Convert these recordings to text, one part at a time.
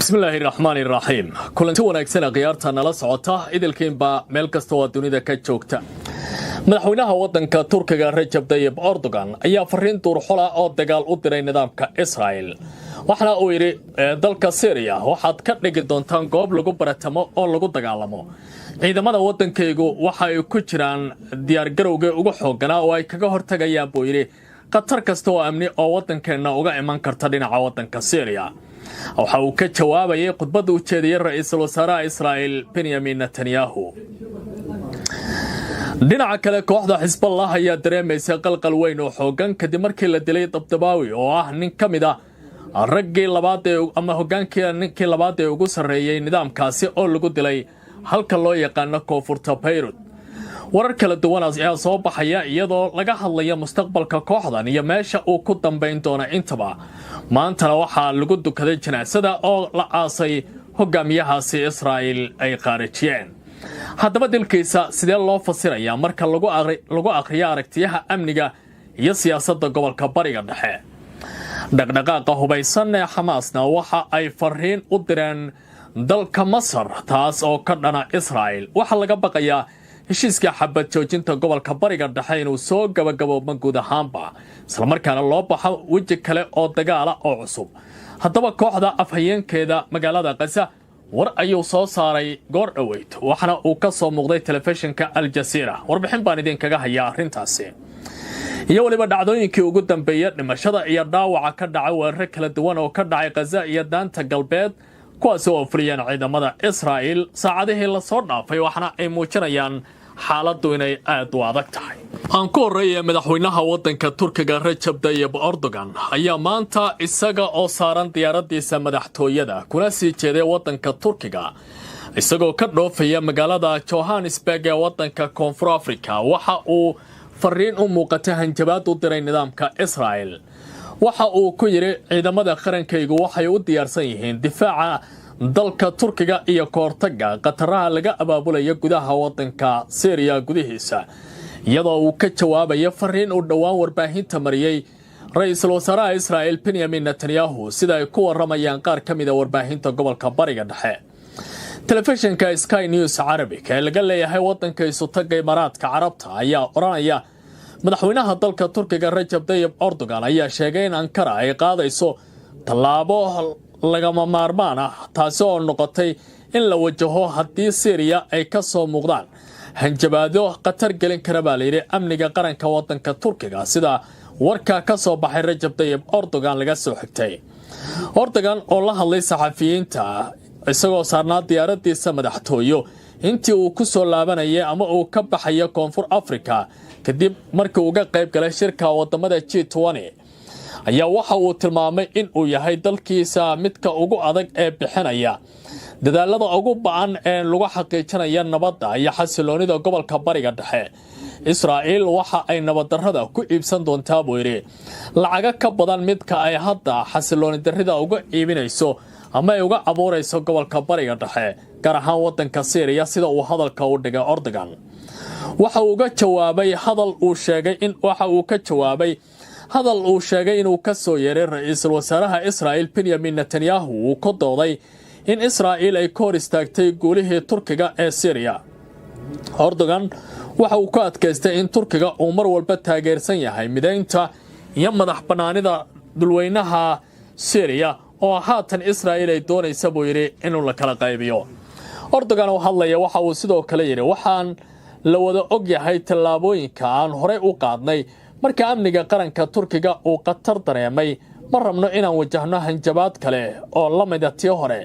بسم الله الرحمن الرحيم كلنتي wanaagsan qiyaarta nala socota idilkiinba meel kasta oo dunida ka joogta madaxweynaha wadanka Turkiga Recep Tayyip Erdogan ayaa fariin duurxula oo dagaal u diray nidaamka Israel waxana uu yiri dalka Syria waxaad ka dhigi doontaan goob lagu baratamo oo lagu dagaalamo ciidamada wadankaygu waxa ay ku jiraan diyaar garowga ugu xoogana oo ay kaga hortagayaan buu yiri qatar kasta oo amni oo wadankeena uga iman karta dhinaca wadanka Syria waxa uu ka jawaabayay khudbada uu jeediyay ra'iisul wasaaraha Israel Benjamin Netanyahu dhinaca kale kooxda Hezbollah ayaa dareemaysa qalqal weyn oo xoogan kadib markii la dilay Dabdabawi oo ah nin kamid ah raggii labaad ee ama hogaankii ninkii labaad ee ugu sareeyay nidaamkaasi oo lagu dilay halka loo yaqaan koonfurta Beirut warar kala duwan ayaa soo baxaya iyadoo laga hadlayo mustaqbalka kooxdan iyo meesha uu ku dambeyn doono intaba maantana waxaa lagu dukaday janaasada oo la aasay hogaamiyahaasi Israel ay qaarajiyeen haddaba dilkiisa sidee loo fasirayaa marka lagu akhriyo aragtiyaha amniga iyo siyaasadda gobolka bariga dhexe dhaqdhaqaaqa hubaysan ee Xamaasna waxa ay fariin u direen dalka Masar taas oo ka dhana Israel waxa laga baqayaa heshiiska xabad joojinta gobolka bariga dhexe inuu soo gabagaboobo guud ahaanba isla markaana loo baxo waji kale oo dagaal oo cusub haddaba kooxda afhayeenkeeda magaalada Gaza war ayuu soo saaray goor dhaweyd waxana uu ka soo muuqday telefishinka Al Jazeera warbixin baan idin kaga hayaa arintaasi iyo waliba dhacdooyinkii ugu dambeeyay dhimashada iyo dhaawaca ka dhacay weerar kala duwan oo ka dhacay Gaza iyo daanta galbeed kuwaas oo fuliyeen ciidamada Israel saacadihii la soo dhaafay waxana ay muujinayaan xaaladdu inay aad u adag tahay aan ku horeeyay madaxweynaha wadanka Turkiga Recep Tayyip Erdogan ayaa maanta isaga oo saaran diyaaradiisa madaxtooyada kuna sii jeeday wadanka Turkiga isagoo ka dhoofaya magaalada Johannesburg ee wadanka Koonfur Afrika waxa uu fariin u muuqatay hanjabaad u diray nidaamka Israel waxa uu ku yiri ciidamada qarankaygu waxay u diyaarsan yihiin difaaca dalka Turkiga iyo koortaga qataraha laga abaabulayo gudaha wadanka Syria gudihiisa iyadoo uu ka jawaabayo fariin u dhawaan warbaahinta mariyay ra'iisul wasaaraha Israel Benjamin Netanyahu sida ay ku waramayaan qaar kamid ah warbaahinta gobolka bariga dhexe telefishinka Sky News Arabic ee laga leeyahay wadanka isu tagay Imaaraadka Carabta ayaa oranaya madaxweynaha dalka Turkiga Recep Tayyip Erdogan ayaa sheegay in Ankara ay qaadayso talaabo lagama maarmaan ah taas oo noqotay in la wajaho haddii Syria ay ka soo muuqdaan hanjabaado qatar gelin kara baaliyay amniga qaranka wadanka Turkiga sida warka ka soo baxay Recep Tayyip Erdogan laga soo xigtay Erdogan oo la hadlay saxafiyiinta isagoo saarnaa diyaaradiisa madaxtooyo intii uu ku soo laabanayay ama uu ka baxayo Koonfur Afrika kadib markii uu uga qayb galay shirka wadamada G20 ayaa waxa uu tilmaamay in uu yahay dalkiisa midka ugu adag ee bixinaya dadaalada ugu baahan ee lagu xaqiijinayo nabadda iyo xasiloonida gobolka bariga dhexe Israel waxa ay nabad darrada ku iibsan doontaa buu yiri lacaga ka badan midka ay hadda xasilooni darrida uga iibinayso ama ay uga abuurayso gobolka bariga dhexe gaar ahaan wadanka Syria sida uu hadalka u dhigay Erdogan waxa uu ka jawaabay hadal uu sheegay inuu ka soo yeeray ra'iisul wasaaraha Israel Benjamin Netanyahu uu ku dooday in Israel ay ka hor istaagtay guulihii Turkiga ee Syria Erdogan waxa uu ku adkaystay in Turkiga uu mar walba taageersan yahay mideynta iyo madax banaanida dulweynaha Syria oo haatan Israel ay doonayso buu yiri inuu la kala qaybiyo Erdogan oo hadlaya waxa uu sidoo kale yiri waxaan la wada og yahay tallaabooyinka aan hore u qaadnay marka amniga qaranka Turkiga uu qatar dareemay ma rabno inaan wajahno hanjabaad kale oo la mid ah tii hore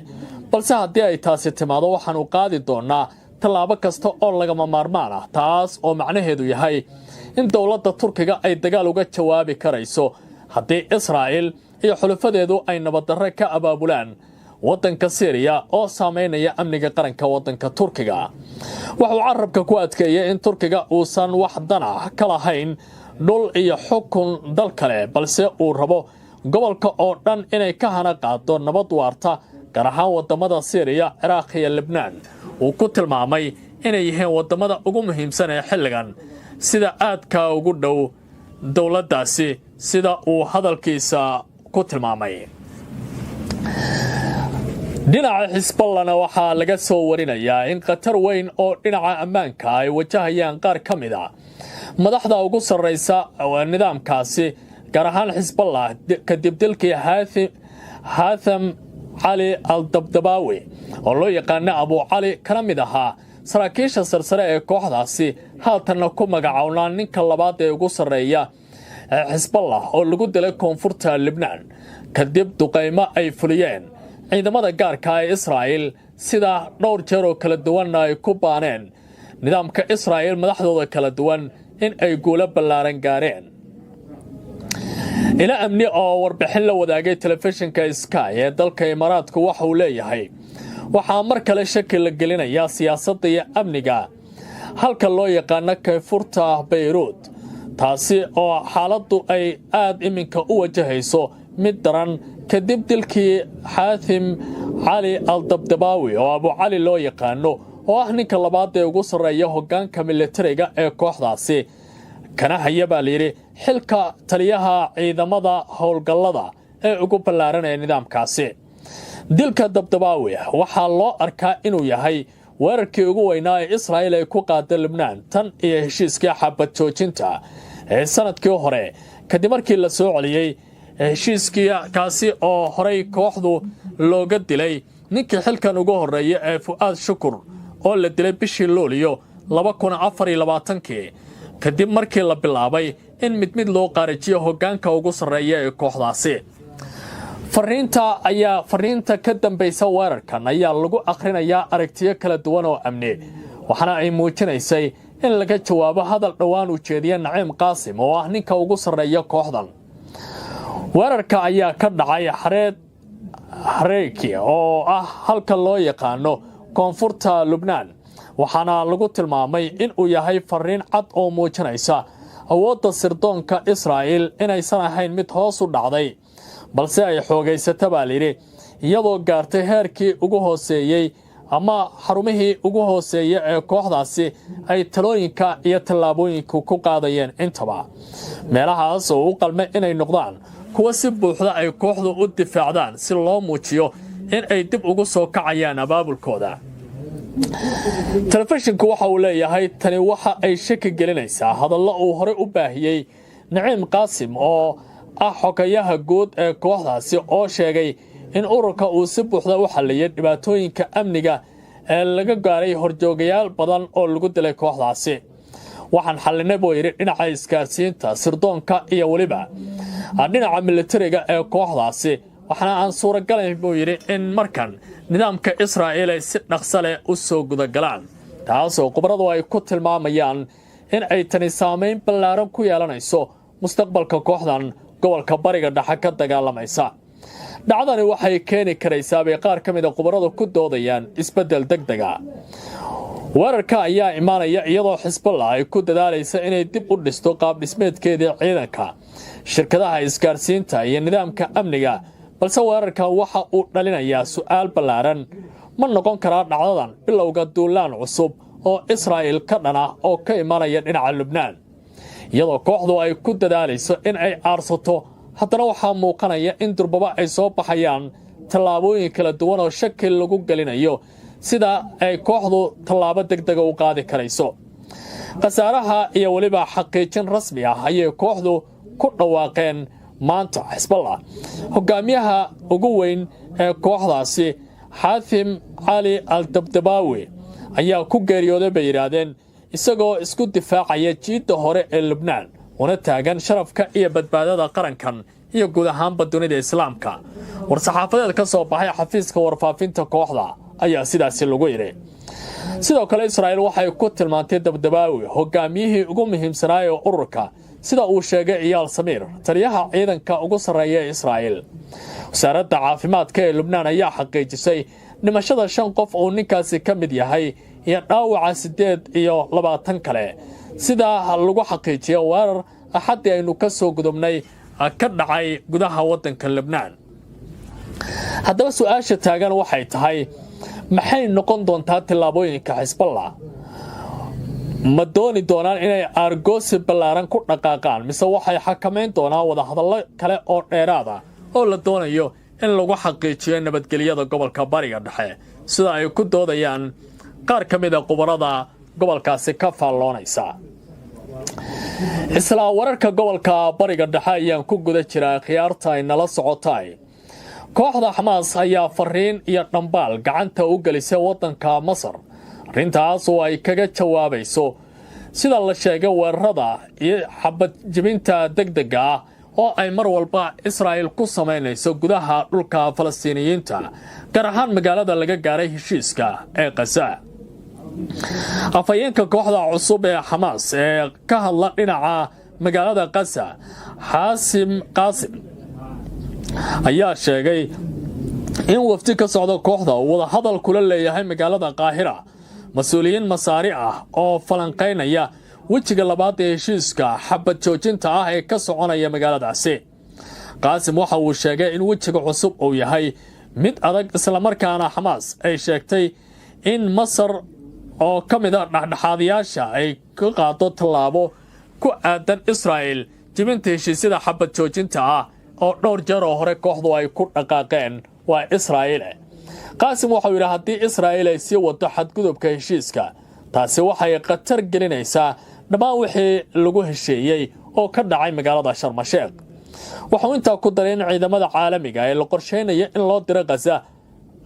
balse haddii ay taasi timaado waxaan u qaadi doonaa tallaabo kasta oo lagama maarmaan ah taas oo macnaheedu yahay in dawladda Turkiga ay dagaal uga jawaabi karayso haddii Israel iyo xulafadeedu ay nabad darro ka abaabulaan wadanka Syria oo saameynaya amniga qaranka wadanka Turkiga waxa uu carabka ku adkeeyay in Turkiga uusan wax dana ka lahayn dhul iyo xukun dal kale balse uu rabo gobolka oo dhan inay ka hana qaado nabad waarta gaar ahaan wadamada Syria Iraq iyo Lebanon uu ku tilmaamay inay yihiin wadamada ugu muhiimsan ee xilligan sida aadka ugu dhow dawladdaasi sida uu hadalkiisa ku tilmaamay dhinaca xisballana waxaa laga soo warinayaa in khatar weyn oo dhinaca ammaanka ay wajahayaan qaar ka mid a madaxda ugu sarreysa nidaamkaasi gaar ahaan xisballah kadib dilkii haatham cali al-dabdabaawi oo loo yaqaana abu cali kana mid ahaa saraakiisha sarsare ee kooxdaasi haatanna ku magacownaa ninka labaad ee ugu sarreeya xisballah oo lagu dilay koonfurta Libnaan kadib duqeymo ay fuliyeen ciidamada gaarka ee Israa'iil sida dhowr jeer oo kala duwan ay ku baaneen nidaamka Israa'iil madaxdooda kala duwan in ay guulo ballaaran gaareen ila amni oo warbixin la wadaagay telefishinka Sky ee dalka Imaaraadku waxa uu leeyahay waxaa mar kale shaki la gelinayaa siyaasadda iyo amniga halka loo yaqaan koonfurta Beirut taasi oo xaaladdu ay aad iminka u wajahayso mid daran kadib dilkii Haathim Cali al-Dabdabaawi oo Abu Cali loo yaqaano oo ah ninka labaad ee ugu sarreeya hoggaanka militariga ee kooxdaasi kana haya baa la yiri xilka taliyaha ciidamada howlgallada ee ugu ballaaran ee nidaamkaasi dilka Dabdabaawi waxaa loo arkaa inuu yahay weerarkii ugu weynaa ee Israa'iil ay ku qaaday Libnaan tan iyo heshiiskii xabad joojinta ee sanadkii hore kadib markii la soo celiyay heshiiskii kaasi oo horey kooxdu looga dilay ninkii xilkan ugu horeeyay ee Fuad Shukur oo la dilay bishii Luulyo 2024 kadib markii la bilaabay in mid loo qaarijiyo hoggaanka ugu sarreeya ee kooxdaasi fariinta ka dambaysa weerarkan ayaa lagu akhrinayaa aragtiyo kala duwan oo amni waxaana ay muujinaysay in laga jawaabo hadal dhawaan u jeediya Naciim Qaasim oo ah ninka ugu sarreeya kooxdan weerarka ayaa ka dhacay Hareeki oo ah halka loo yaqaano koonfurta Libnaan waxaana lagu tilmaamay in uu yahay fariin cad oo muujinaysa awoodda sirdoonka Israa'iil inaysan ahayn mid hoos u dhacday balse ay xoogaysata baa la yiri iyadoo gaartay heerkii ugu hooseeyay ama xarumihii ugu hooseeyay ee kooxdaasi ay talooyinka iyo tallaabooyinka ku qaadayeen intaba meelahaas oo u qalmay inay noqdaan kuwa si buuxda ay kooxdu u difaacdaan si loo muujiyo in ay dib ugu soo kacayaan abaabulkooda telefishinku waxa uu leeyahay tani waxa ay shaki gelinaysaa hadallo uu hore u baahiyay Naciim Qaasim oo ah xogayaha guud ee kooxdaasi oo sheegay in ururka uu si buuxda u xaliyay dhibaatooyinka amniga ee laga gaaray horjoogayaal badan oo lagu dilay kooxdaasi waxaan xalinay buu yiri dhinaca isgaarsiinta sirdoonka iyo waliba dhinaca militariga ee kooxdaasi waxaana aan suuragalayn buu yiri in markan nidaamka Israa'iil ay si dhaqso leh u soo gudagalaan taasoo khibradu ay ku tilmaamayaan in ay tani saameyn ballaaran ku yeelanayso mustaqbalka kooxdan gobolka bariga dhexe ka dagaalamaysa dhacdani waxay keeni karaysaa bay qaar ka mid ah khibradu ku doodayaan isbedel degdeg ah weerarka ayaa imaanaya iyadoo Xisballah ay ku dadaalaysa inay dib u dhisto qaab dhismeedkeeda ciidanka shirkadaha isgaarsiinta iyo nidaamka amniga balse weerarka waxa uu dhalinayaa su'aal ballaaran ma noqon karaa dhacdadan bilowga duulaan cusub oo Israa'iil ka dhana oo ka imanaya dhinaca Libnaan iyadoo kooxdu ay ku dadaalayso in ay aarsato haddana waxaa muuqanaya in durbaba ay soo baxayaan tallaabooyin kala duwan oo shaki lagu gelinayo sida ay kooxdu tallaabo degdeg u qaadi karayso khasaaraha iyo waliba xaqiijin rasmi ah ayay kooxdu ku dhawaaqeen maanta Xisballah hogaamiyaha ugu weyn ee kooxdaasi Haathim Cali al-Dabdabaawi ayaa ku geeriyooday bay yiraahdeen isagoo isku difaacaya jiidda hore ee Libnaan una taagan sharafka iyo badbaadada qarankan iyo guud ahaanba dunida islaamka war-saxaafadeed ka soo baxay xafiiska warfaafinta kooxda ayaa sidaasi lagu yiri sidoo kale Israa'iil waxay ku tilmaantay Dabdabaawi hogaamiyihii ugu muhiimsanaa ee ururka sida uu sheegay Iyaal Samiir taliyaha ciidanka ugu sarreeya ee Israa'iil wasaaradda caafimaadka ee Libnaan ayaa xaqiijisay dhimashada 5 qof oo ninkaasi ka mid yahay iyo dhaawaca 8 kale sida lagu xaqiijiyay weerar axadii aynu ka soo gudubnay ka dhacay gudaha wadanka Libnaan haddaba su'aasha taagan waxay tahay maxay noqon doontaa tillaabooyinka Xisballah ma dooni doonaan inay argoosi ballaaran ku dhaqaaqaan mise waxay xakameyn doonaan wada hadallo kale oo dheeraad ah oo la doonayo in lagu xaqiijiyo nabadgelyada gobolka bariga dhexe sida ay ku doodayaan qaar ka mid ah khubarada gobolkaasi ka faalloonaysa. isla wararka gobolka bariga dhexe ayaan ku guda jiraa khiyaarta ay nala socotay. kooxda Xamaas ayaa fariin iyo dhambaal gacanta u gelisay waddanka Masar, arrintaas oo ay kaga jawaabayso sida la sheegay weerarada iyo xabad jebinta degdega ah oo ay mar walba Israa'iil ku sameynayso gudaha dhulka Falastiiniyiinta, gaar ahaan magaalada laga gaaray heshiiska ee Gaza. afayeenka kooxda cusub ee Xamaas ee ka hadla dhinaca magaalada Gaza, Xaasim Qaasim, ayaa sheegay in wafdi ka socda kooxda uu wada hadal kula leeyahay magaalada Qaahira mas'uuliyiin Masaari ah oo falanqeynaya wejiga labaad ee heshiiska xabad joojinta ah ee ka soconaya magaaladaasi. Qaasim waxa uu sheegay in wejiga cusub uu yahay mid adag, isla markaana Xamaas ay sheegtay in Masar oo ka mid ah dhexdhexaadiyaasha ay ka qaado tallaabo ku aadan Israa'iil jibinta heshiisyada xabad joojinta ah oo dhowr jeer oo hore kooxdu ay ku dhaqaaqeen waa Israa'iil. Qaasim waxa uu yidhi haddii Israa'iil ay sii wado xadgudubka heshiiska, taasi waxay khatar gelinaysaa dhammaan wixii lagu heshiiyey oo ka dhacay magaalada Sharm el-Sheikh. waxuu intaa ku daray in ciidamada caalamiga ee la qorsheynaya in loo diro Gaza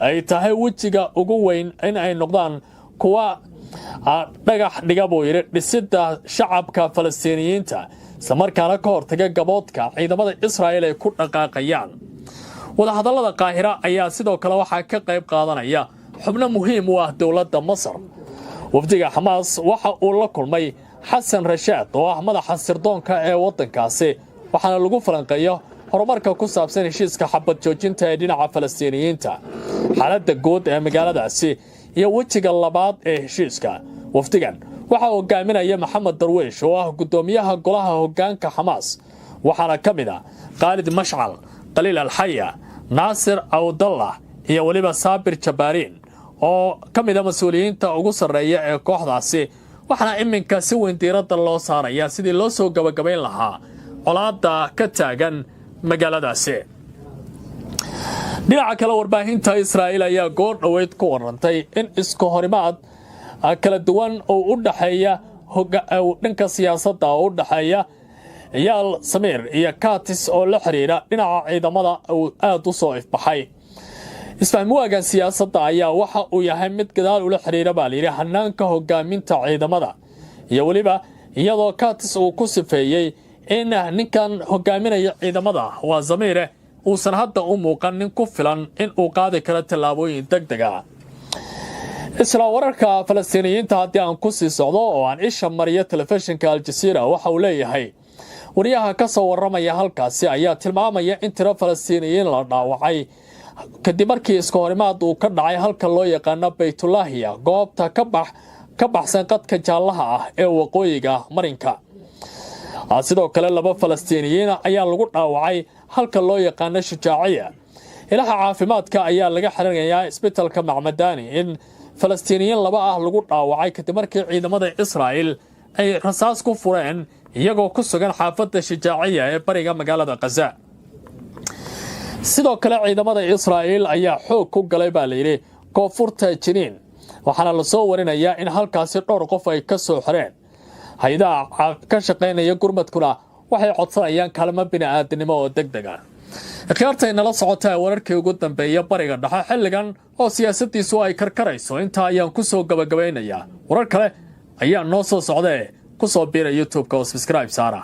ay tahay wejiga ugu weyn in ay noqdaan kuwa dhagax dhiga buu yidhi dhisidda shacabka Falastiiniyiinta, isla markaana ka hortaga gaboodka ciidamada Israa'iil ay ku dhaqaaqayaan. wadahadallada Qaahira ayaa sidoo kale waxaa ka qayb qaadanaya xubno muhiim u ah dowladda Masar. wafdiga Xamaas waxa uu la kulmay Xasan Rashaad oo ah madaxa sirdoonka ee waddankaasi, waxaana lagu falanqeeyo horumarka ku saabsan heshiiska xabad joojinta ee dhinaca Falastiiniyiinta, xaaladda guud ee magaaladaasi iyo wejiga labaad ee heshiiska. wafdigan waxa uu hogaaminaya Maxamed Darwiish oo ah gudoomiyaha golaha hoggaanka Xamaas, waxaana ka mid ah Khalid Mashcal, Khaliil Al-Haya, Naasir Awdallah iyo waliba Saabir Jabariin oo ka mid ah mas'uuliyiinta ugu sarreeya ee kooxdaasi, waxaana iminka si weyn diiradda loo saaraya sidii loo soo gabagabayn lahaa colaadda ka taagan magaaladaasi. dhinaca kale, warbaahinta Israa'iil ayaa goor dhoweyd ku warantay in isku horimaad kala duwan oo u dhaxeeya dhanka siyaasadda oo u dhaxeeya Yaal Samir iyo Katis oo la xiriira dhinaca ciidamada uu aad u soo ifbaxay. isfahmwaaga siyaasadda ayaa waxa uu yahay mid gadaal ula xiriira baa la yidhi hanaanka hogaaminta ciidamada, iyo weliba iyadoo Katis uu ku sifeeyey in ninkan hogaaminaya ciidamada waa Samire uusan hadda u muuqan nin ku filan in uu qaadi karo tallaabooyin degdeg ah. isla wararka Falastiiniyiinta haddii aan ku sii socdo oo aan isha mariyo telefishinka Al Jazeera, waxa uu leeyahay wariyaha ka soo warramaya halkaasi ayaa tilmaamaya in tiro Falastiiniyiin la dhaawacay kadib markii isku horimaad uu ka dhacay halka loo yaqaano Baytulaahiya, goobta ka baxsan qadka jaallaha ah ee waqooyiga marinka. sidoo kale 2 Falastiiniyiin ayaa lagu dhaawacay halka loo yaqaano Shujaaciya. ilaha caafimaadka ayaa laga xirinayaa isbitaalka Macmadani in Falastiiniyiin 2 ah lagu dhaawacay kadib markii ciidamada Israa'iil ay rasaas ku fureen iyagoo ku sugan xaafadda Shujaaciya ee bariga magaalada Gaza. sidoo kale ciidamada Israa'iil ayaa xoog ku galay baa la yidhi koonfurta Jiniin, waxaana la soo warinayaa in halkaasi dhowr qof ay ka soo xireen. hay'adaha ka shaqeynaya gurmadkuna waxay codsanayaan kaalmo bini'aadanimo oo degdeg ah. khiyaartay nala socotay wararkii ugu dambeeyay bariga dhexe xilligan oo siyaasaddiisu ay karkarayso. intaa ayaan ku soo gabagabaynayaa. warar kale ayaa noo soo socday ku soo biira YouTube-ka oo subscribe saara.